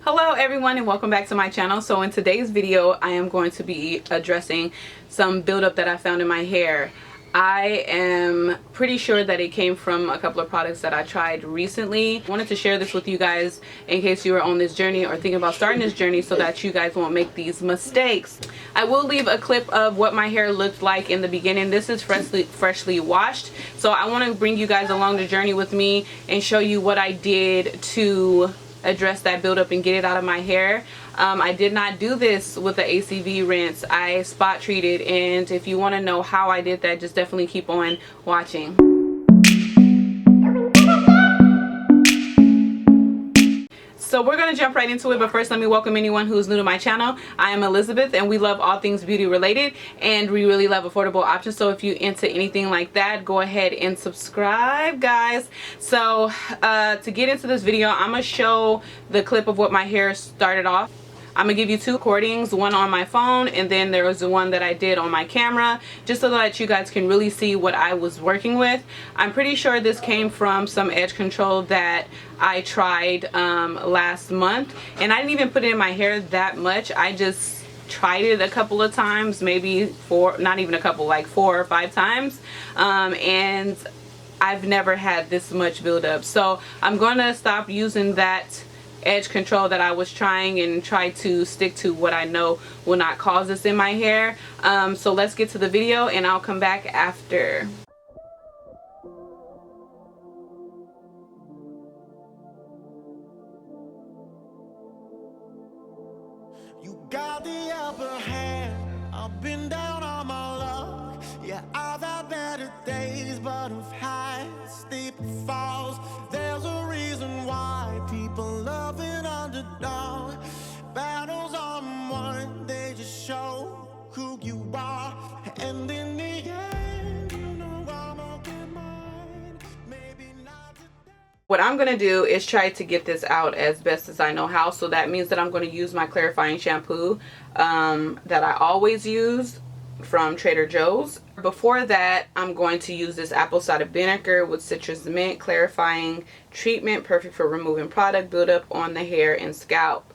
Hello everyone and welcome back to my channel. So in today's video I am going to be addressing some buildup that I found in my hair. I am pretty sure that it came from a couple of products that I tried recently. I wanted to share this with you guys in case you are on this journey or thinking about starting this journey so that you guys won't make these mistakes. I will leave a clip of what my hair looked like in the beginning. This is freshly washed. So I want to bring you guys along the journey with me and show you what I did to address that buildup and get it out of my hair. I did not do this with the ACV rinse. I spot treated, and if you want to know how I did that, just definitely keep on watching. So we're going to jump right into it, but first let me welcome anyone who's new to my channel. I am Elizabeth and we love all things beauty related and we really love affordable options. So if you're into anything like that, go ahead and subscribe, guys. So to get into this video, I'm going to show the clip of what my hair started off. I'm going to give you two recordings, one on my phone and then there was the one that I did on my camera, just so that you guys can really see what I was working with. I'm pretty sure this came from some edge control that I tried last month, and I didn't even put it in my hair that much. I just tried it a couple of times, maybe four, not even a couple, like 4 or 5 times, and I've never had this much buildup. So I'm going to stop using that edge control that I was trying and try to stick to what I know will not cause this in my hair. So let's get to the video and I'll come back after. You got the upper hand. I've been down on my luck. Yeah, I've had better days, but I've had steep falls. There's a reason why people love an underdog. Battles on one, they just show who you are. And in the end, you know I'm gonna get mine. Maybe not today. What I'm going to do is try to get this out as best as I know how. So that means that I'm going to use my clarifying shampoo that I always use from Trader Joe's. Before that, I'm going to use this apple cider vinegar with citrus mint clarifying treatment, perfect for removing product buildup on the hair and scalp.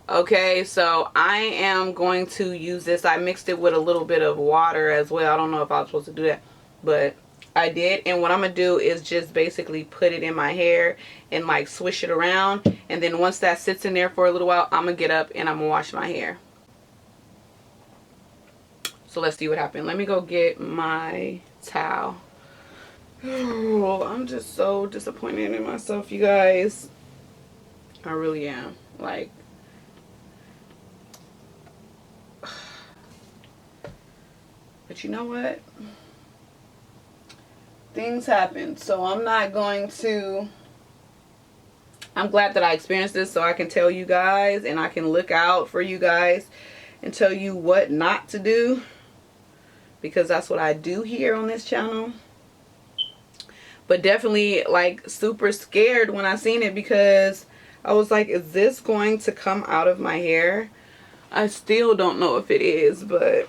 Okay, so I am going to use this. I mixed it with a little bit of water as well. I don't know if I was supposed to do that, but I did. And what I'm going to do is just basically put it in my hair and like swish it around. And then once that sits in there for a little while, I'm going to get up and I'm going to wash my hair. So let's see what happened. Let me go get my towel. Oh, I'm just so disappointed in myself, you guys. I really am. Like, but you know what? Things happen. So I'm not going to... I'm glad that I experienced this so I can tell you guys and I can look out for you guys and tell you what not to do, because that's what I do here on this channel. But definitely like super scared when I seen it, because I was like, is this going to come out of my hair? I still don't know if it is, but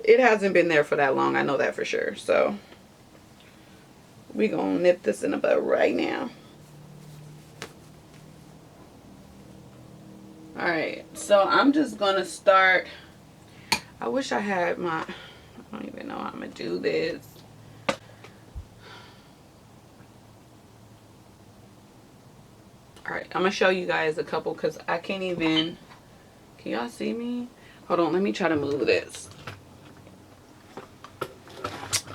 it hasn't been there for that long. I know that for sure. So we gonna nip this in the bud right now. Alright, so I'm just gonna start. I wish I had my, I don't even know how I'm gonna do this. Alright, I'm gonna show you guys a couple because I can't even, can y'all see me? Hold on, let me try to move this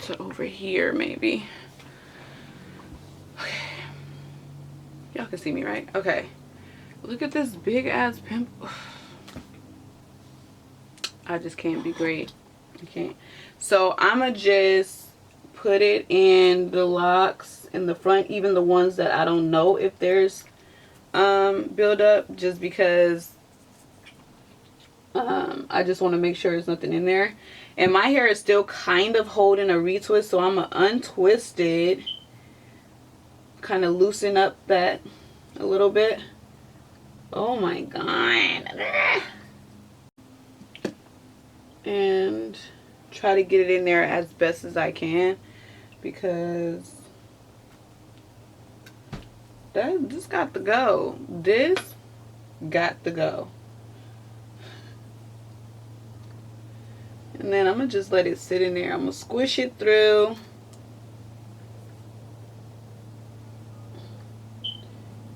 to over here maybe. Okay. Y'all can see me, right? Okay. Look at this big ass pimple. I just can't be great. I can't. So I'm gonna just put it in the locks in the front, even the ones that I don't know if there's buildup, just because I just want to make sure there's nothing in there. And my hair is still kind of holding a retwist, so I'm gonna untwist it, kind of loosen up that a little bit. Oh my god. And try to get it in there as best as I can, because This got to go. This got to go. And then I'm gonna just let it sit in there. I'm gonna squish it through.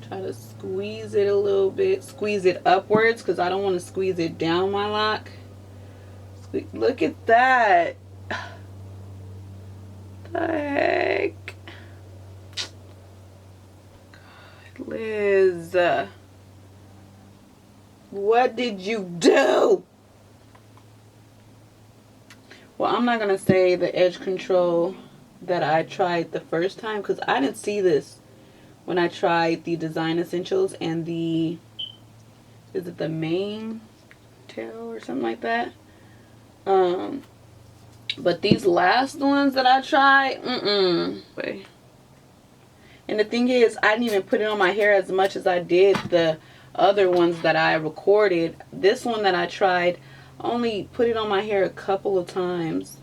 Try to squeeze it a little bit. Squeeze it upwards because I don't want to squeeze it down my lock. Look at that. The heck? God, Liz. What did you do? Well, I'm not going to say the edge control that I tried the first time because I didn't see this when I tried the Design Essentials and the, is it the main tail or something like that? But these last ones that I tried, and the thing is, I didn't even put it on my hair as much as I did the other ones that I recorded. This one that I tried, only put it on my hair a couple of times.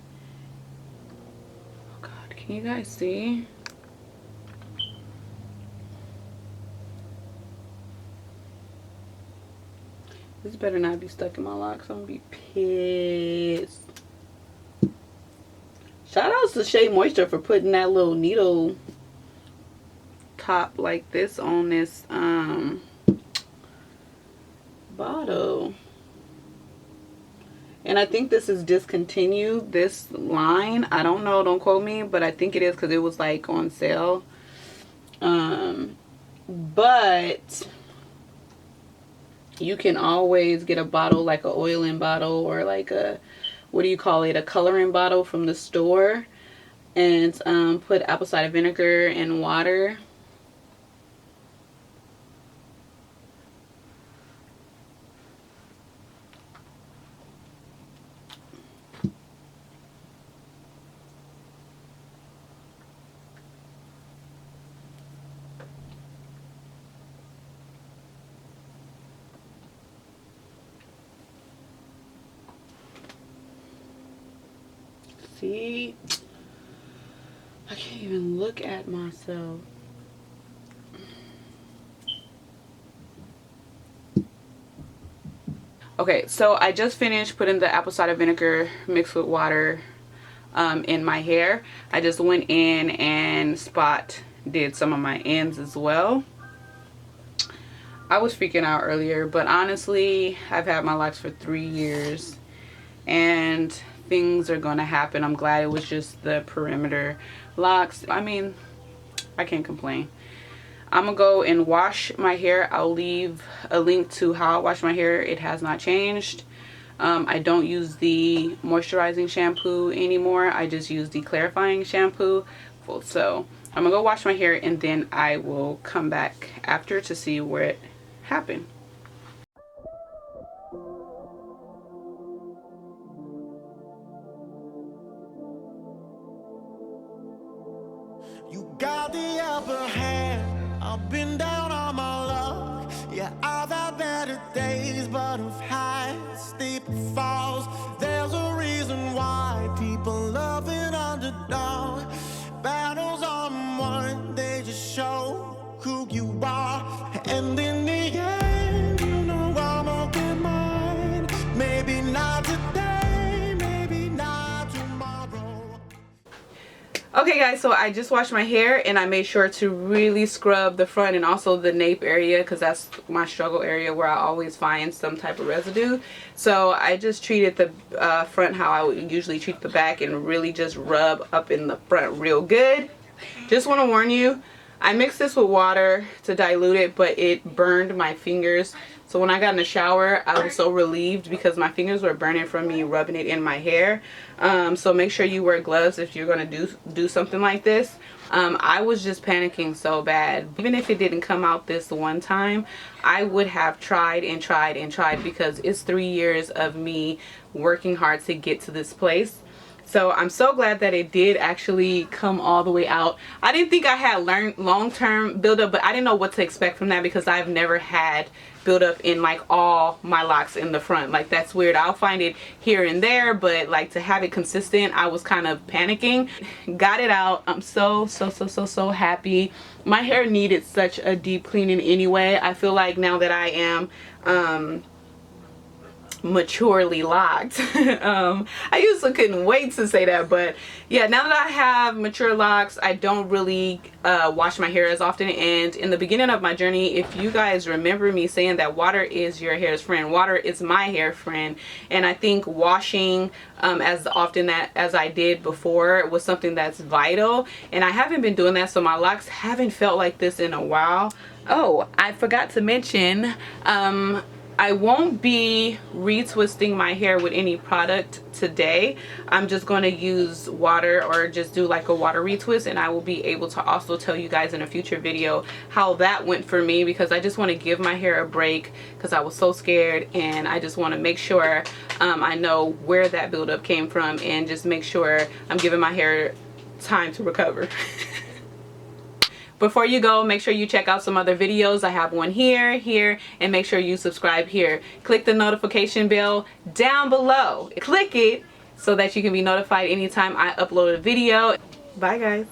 Oh God, can you guys see? This better not be stuck in my locks. I'm gonna be pissed. Shout outs to Shea Moisture for putting that little needle top like this on this bottle. And I think this is discontinued, this line. I don't know, don't quote me, but I think it is because it was like on sale. But you can always get a bottle, like a oiling bottle or like a, what do you call it, a coloring bottle from the store, and put apple cider vinegar and water. See, I can't even look at myself. Okay, so I just finished putting the apple cider vinegar mixed with water in my hair. I just went in and did some of my ends as well. I was freaking out earlier, but honestly, I've had my locks for 3 years and things are gonna happen. I'm glad it was just the perimeter locks. I mean, I can't complain. I'm gonna go and wash my hair. I'll leave a link to how I wash my hair. It has not changed. I don't use the moisturizing shampoo anymore. I just use the clarifying shampoo. So I'm gonna go wash my hair and then I will come back after to see where it happened. You got the upper hand. I've been down on my luck. Yeah, I've had better days, but I've had steep falls. There's a reason why people love an underdog. Battles on one, they just show who you are. And in the end, you know I'm gonna get mine. Maybe not today, maybe not tomorrow. Okay guys, so I just washed my hair and I made sure to really scrub the front and also the nape area because that's my struggle area where I always find some type of residue. So I just treated the front how I would usually treat the back and really just rub up in the front real good. Just want to warn you, I mixed this with water to dilute it, but it burned my fingers. So when I got in the shower, I was so relieved because my fingers were burning from me rubbing it in my hair. So make sure you wear gloves if you're going to do something like this. I was just panicking so bad. Even if it didn't come out this one time, I would have tried and tried and tried because it's 3 years of me working hard to get to this place. So I'm so glad that it did actually come all the way out. I didn't think I had learned long-term buildup, but I didn't know what to expect from that because I've never had buildup in like all my locks in the front. Like, that's weird. I'll find it here and there, but like to have it consistent, I was kind of panicking. Got it out. I'm so happy. My hair needed such a deep cleaning anyway. I feel like now that I am maturely locked. I usually couldn't wait to say that, but yeah, now that I have mature locks, I don't really wash my hair as often. And in the beginning of my journey, if you guys remember me saying that water is your hair's friend, water is my hair friend, and I think washing as often as I did before was something that's vital, and I haven't been doing that, so my locks haven't felt like this in a while. Oh, I forgot to mention, I won't be retwisting my hair with any product today. I'm just going to use water, or just do like a water retwist, and I will be able to also tell you guys in a future video how that went for me, because I just want to give my hair a break because I was so scared, and I just want to make sure I know where that buildup came from, and just make sure I'm giving my hair time to recover. Before you go, make sure you check out some other videos. I have one here, and make sure you subscribe here. Click the notification bell down below. Click it so that you can be notified anytime I upload a video. Bye, guys.